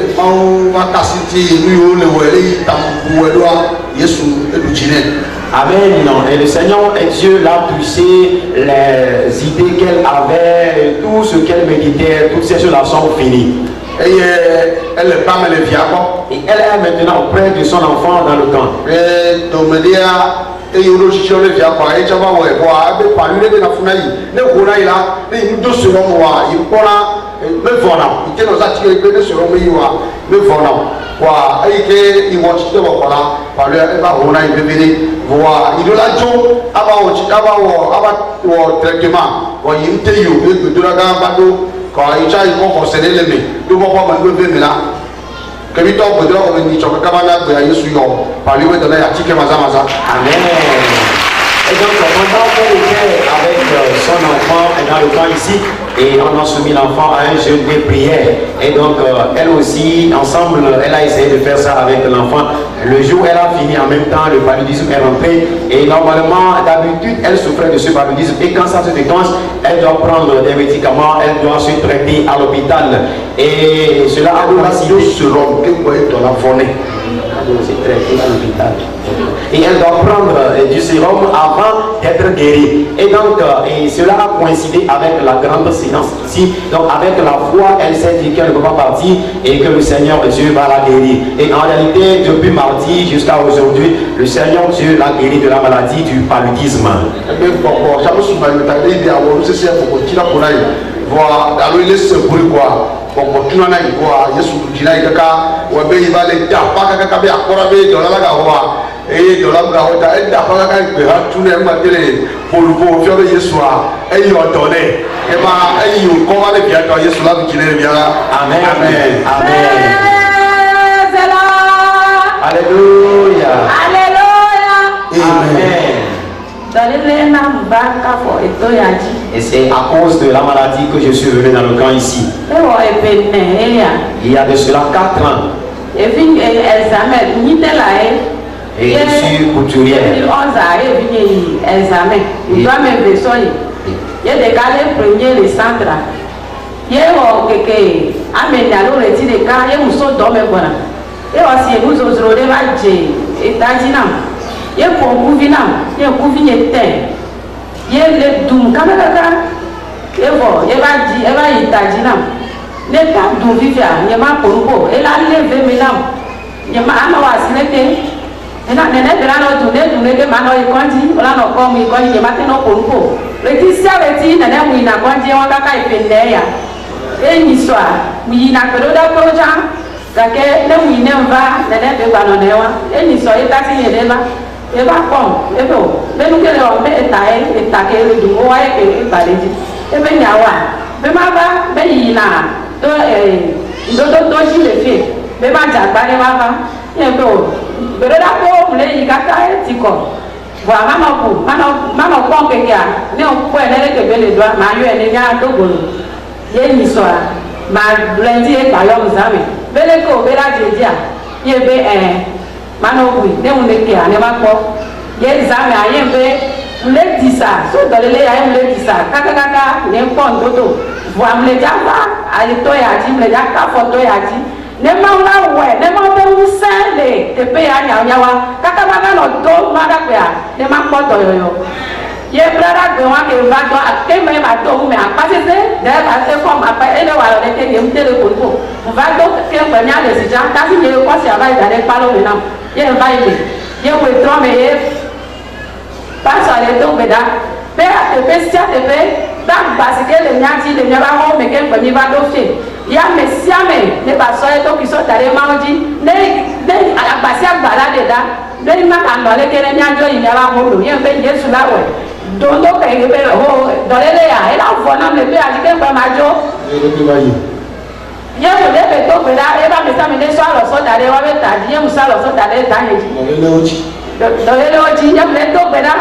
amen. Et le Seigneur et Dieu l'a touché, les idées qu'elle avait, tout ce qu'elle méditait, toutes ces choses-là sont finies. Et elle est maintenant auprès de son enfant dans le camp. Et donc, pendant qu'elle était avec son enfant dans le camp ici, et on a soumis l'enfant à un jeûne de prière. Et donc, elle aussi, ensemble, elle a essayé de faire ça avec l'enfant. Le jour où elle a fini, en même temps, le paludisme est rentré. Et normalement, d'habitude, elle souffrait de ce paludisme. Et quand ça se déclenche, elle doit prendre des médicaments, elle doit se traiter à l'hôpital. Et cela a coïncidé. c'est traité à l'hôpital. Et elle doit prendre du sérum avant d'être guérie. Et donc, et cela a coïncidé avec la grande séance ici. Donc, avec la foi, elle s'est dit qu'elle ne peut pas partir et que le Seigneur Dieu va la guérir. Et en réalité, depuis mardi jusqu'à aujourd'hui, le Seigneur Dieu l'a guéri de la maladie du paludisme. Amen. Amen. Amen. Alléluia. Amen. Et c'est à cause de la maladie que je suis venu dans le camp ici. Il y a de cela 4 ans. Et je suis couturière. Ye pour vinam, ye couviner terre. Ye le dum kamera. Ye va itajinam. Ne pas dum vivia, ye ma pompo, et la leve menam. Ye ma ama wasinete. Et na nene grano dune que mano e kondi, ola no komi kondi ye mate no pompo. Le tisia veti nene muina kondi wanga kai pendeya. E ni soa, muina peroda proja. Kake ne muina va, nene be banonewa. E ni so etati yedema. E va com, e do, bem que ele é tá que ele do moa é que parede. E bem nyawa, bem mava, bem ina, do gile bem mais agora mava. E do, bem da pô, mulher e gata é tico. Voa mama pão que quer, nem o pão ele que bele do, mas eu ele já do bolo. E ni só, mas blendi é para eu usar me. Bele ko bela dia, e bem Mano, ne uneke ane mako. Ye zame aye be mle disa. So dalele aye mle disa. Kaka ne pon dodo. Voa mle java ali toyaji mle jaka foto yaji. Ne maula we ne ma be usele te pe anya nyawa. Kaka maga no do maga pe a ne ma poto yoyo. Ye brada gbe wa ke va do ake me ma do me apase se de ba se ko ma pa ele wa le ke yem tele ko ko. Va do ke gbe nya le si jan ta si ye ko si aba ida palo me nam. Ye vai ye we trome ye passa le do beda pe a te pe sia te pe da basike le nyati le nyaba ho me ke ngbe mi ba do fe ya me sia me ne ba so e to ki so tare maoji ne ala basia gbara de da ne ma kan do le ke ne nyajo yi nyaba ho lo ye pe Yesu la we do do ke ye be ho do le ya e la fo na me pe a ke ngbe ma jo ye mo le pe to pe da e ba me sa me ne so alo so tare wa be ta ye mo sa alo so tare ta he do le oji ye mo le to pe da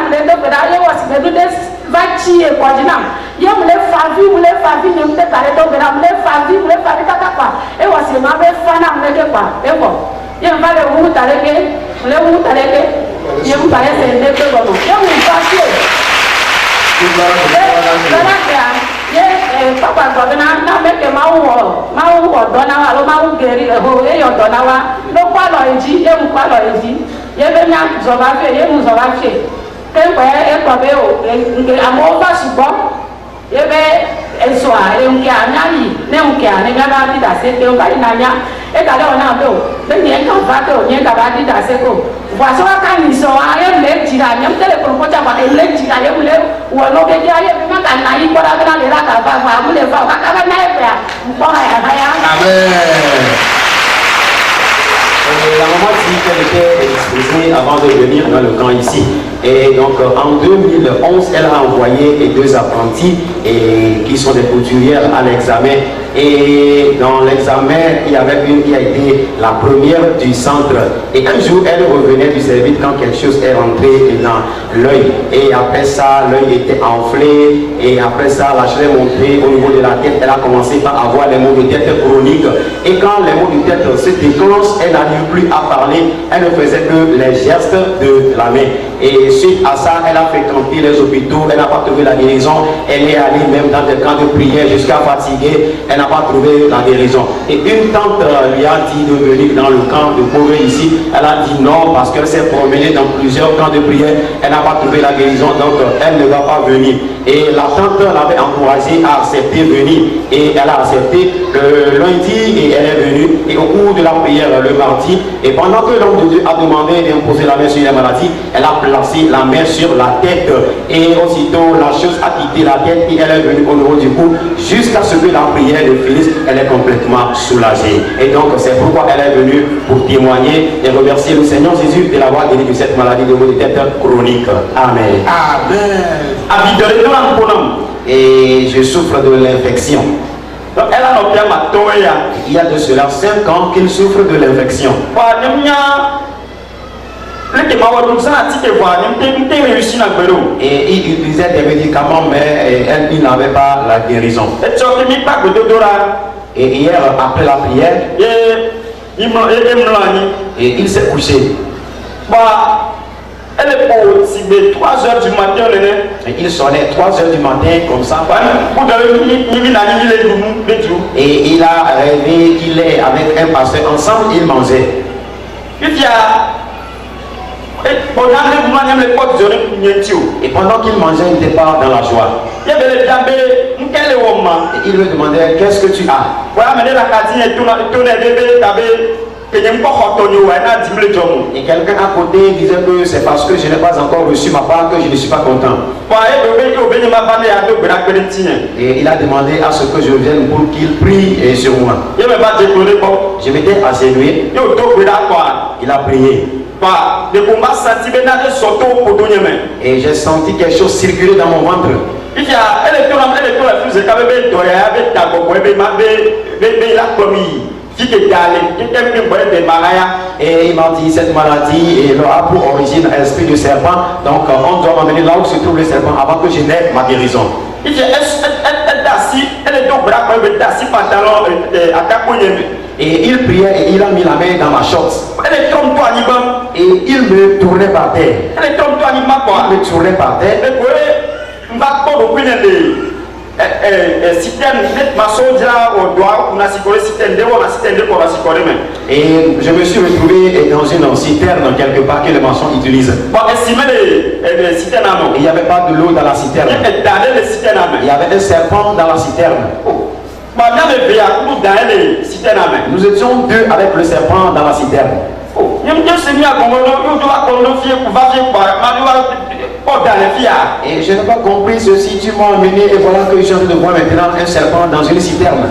ye wo si be do des va chi e kwa dinam ye mo le fa vi ne mo te tare to pe da mo le fa vi kaka kwa e wo si ma be fa na mo le ke kwa e wo ye mo ba le wu tare ke le wu tare ke ye mo pare se ne pe wo ye mo fa chi ye papa gọbina na meke mawu ọdọna wa lo mawu geri ho ye ọdọna wa lo kwalọ eji ye mu kwalọ eji ye be nya zọba fe ye mu zọba fe kemgbe ekọbe o nke amọ ba ṣùgbọ́n ye be eso a nke anya yi ne nke a ne gaba dida se ke o ba ina nya e ka le ona be o be ni e ka ba ke o ni ka ba dida se ko wa so ka ni so a ye le jira nyam tele ko ko ta ba e le jira ye mu le wo no be ja ye ma ka na yi ko ra le ra ka ba mu le fa ka ba na e ba mo ha ya Amen. La maman dit qu'elle était exposée avant de venir dans le camp ici. Et donc en 2011, elle a envoyé 2 apprentis qui sont des couturières à l'examen. Et dans l'examen, il y avait une qui a été la première du centre. Et un jour, elle revenait du service quand quelque chose est rentré dans l'œil. Et après ça, l'œil était enflé. Et après ça, la chair est montée au niveau de la tête. Elle a commencé par avoir les maux de tête chroniques. Et quand les maux de tête se déclenchent, elle n'arrive plus à parler, elle ne faisait que les gestes de la main. Et suite à ça, elle a fréquenté les hôpitaux, elle n'a pas trouvé la guérison, elle est allée même dans des camps de prière jusqu'à fatiguer, elle n'a pas trouvé la guérison. Et une tante lui a dit de venir dans le camp de Beauvais ici, elle a dit non parce qu'elle s'est promenée dans plusieurs camps de prière, elle n'a pas trouvé la guérison, donc elle ne va pas venir. Et la tante l'avait encouragée à accepter venir et elle a accepté le lundi et elle est venue. Et au cours de la prière le mardi, et pendant que l'homme de Dieu a demandé d'imposer la main sur les maladies, elle a placé la main sur la tête et aussitôt la chose a quitté la tête et elle est venue au niveau du cou jusqu'à ce que la prière de Félix, elle est complètement soulagée. Et donc c'est pourquoi elle est venue pour témoigner et remercier le Seigneur Jésus de l'avoir guéri de cette maladie de maux de tête chronique. Amen. Amen. Et je souffre de l'infection. Il y a de cela 5 ans qu'il souffre de l'infection. Et il utilisait des médicaments, mais il n'avait pas la guérison. Et hier, après la prière, et il s'est couché. Elle est pour 3 heures du matin. Et il sonnait 3 heures du matin comme ça. Et il a rêvé qu'il est avec un pasteur ensemble, ils mangeaient. Et pendant qu'il mangeait, il n'était pas dans la joie. Et il lui demandait, qu'est-ce que tu as? Et quelqu'un à côté disait que c'est parce que je n'ai pas encore reçu ma part que je ne suis pas content. Et il a demandé à ce que je vienne pour qu'il prie sur moi. Je m'étais agenouillé. Il a prié. Et j'ai senti quelque chose circuler dans mon ventre. Et il m'a dit cette maladie a pour origine un esprit de serpent. Donc on doit m'amener là où se trouve le serpent avant que je n'ai ma guérison. Et il priait et il a mis la main dans ma short. Et il me tournait par terre. Il me tournait par terre. Et je me suis retrouvé dans une citerne quelque part que les maçons utilisent. Il n'y avait pas de l'eau dans la citerne. Il y avait un serpent dans la citerne. Nous étions 2 avec le serpent dans la citerne. Et je n'ai pas compris ceci, tu m'as emmené et voilà que je suis en train de voir maintenant un serpent dans une citerne.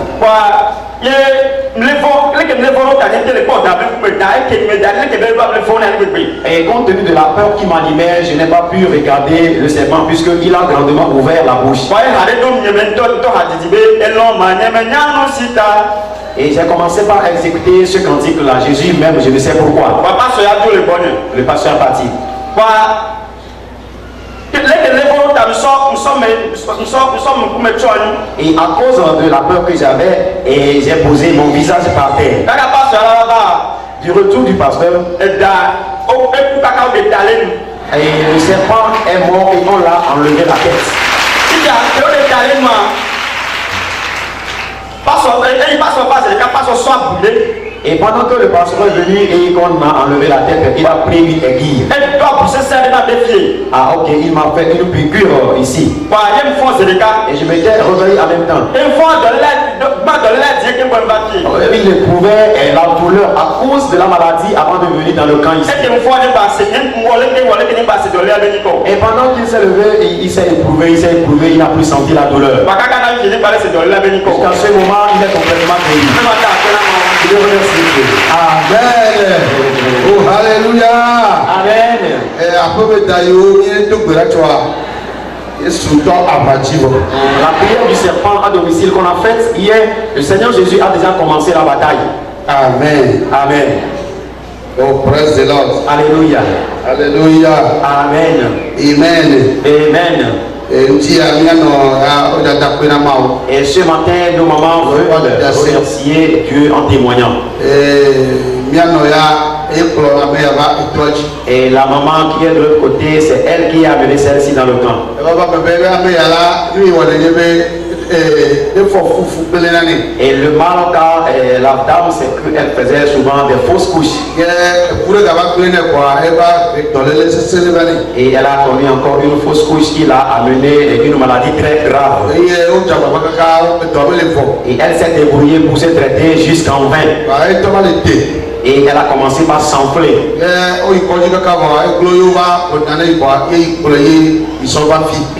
Et compte tenu de la peur qui m'animait, je n'ai pas pu regarder le serpent puisqu'il a grandement ouvert la bouche. Et j'ai commencé par exécuter ce cantique-là. Jésus même, je ne sais pourquoi. Le pasteur est parti. Et à cause de la peur que j'avais, j'ai posé mon visage par terre. Du retour du pasteur, et le serpent est mort et on l'a enlevé la tête. Et pendant que le pasteur est venu et qu'on a enlevé la tête, il a pris une aiguille. Ah ok, il m'a fait une piqûre ici. Et je m'étais réveillé en même temps. Il éprouvait la douleur à cause de la maladie avant de venir dans le camp ici. Et pendant qu'il s'est levé, il s'est éprouvé, il n'a plus senti la douleur. Jusqu'à ce moment, il est complètement guéri. Je remercie Dieu. Amen. Oh, alléluia. Amen. La prière du serpent à domicile qu'on a faite hier, le Seigneur Jésus a déjà commencé la bataille. Amen. Amen. Oh, praise the Lord. Alléluia. Alléluia. Amen. Amen. Amen. Et ce matin, nos mamans veulent remercier Dieu en témoignant. Et la maman qui est de l'autre côté, c'est elle qui a amené celle-ci dans le camp. Et le mal car la dame, c'est qu'elle faisait souvent des fausses couches. Et elle a connu encore une fausse couche qui l'a amené une maladie très grave. Et elle s'est débrouillée pour se traiter jusqu'en vain. Et elle a commencé par s'enfler.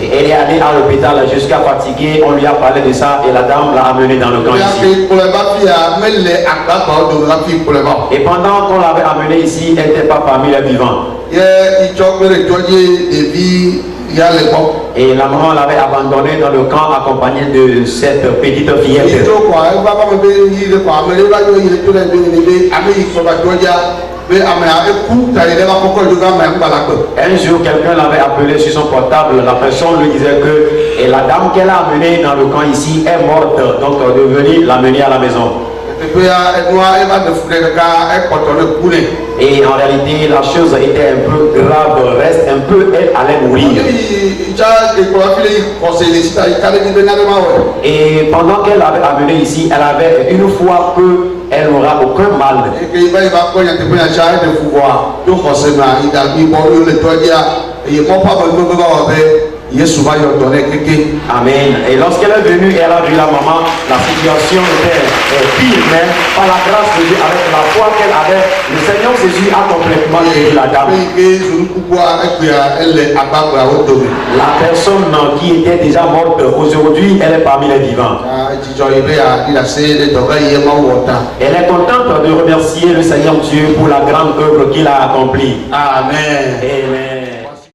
Et elle est allée à l'hôpital jusqu'à fatiguer. On lui a parlé de ça et la dame l'a amenée dans le camp ici. Et pendant qu'on l'avait amenée ici, elle n'était pas parmi les vivants. Et la maman l'avait abandonnée dans le camp accompagnée de cette petite fillette. Un jour, quelqu'un l'avait appelé sur son portable. La personne lui disait que et la dame qu'elle a amenée dans le camp ici est morte. Donc, de venir l'amener à la maison. Et en réalité, la chose était un peu grave, reste un peu, elle allait mourir. Et pendant qu'elle l'avait amenée ici, elle avait une foi qu'elle n'aura aucun mal. Amen. Et lorsqu'elle est venue et elle a vu la maman, la situation était pire, mais par la grâce de Dieu, avec la foi qu'elle avait, le Seigneur Jésus a complètement guéri la dame. La personne qui était déjà morte, aujourd'hui, elle est parmi les vivants. Elle est contente de remercier le Seigneur Dieu pour la grande œuvre qu'il a accomplie. Amen. Amen.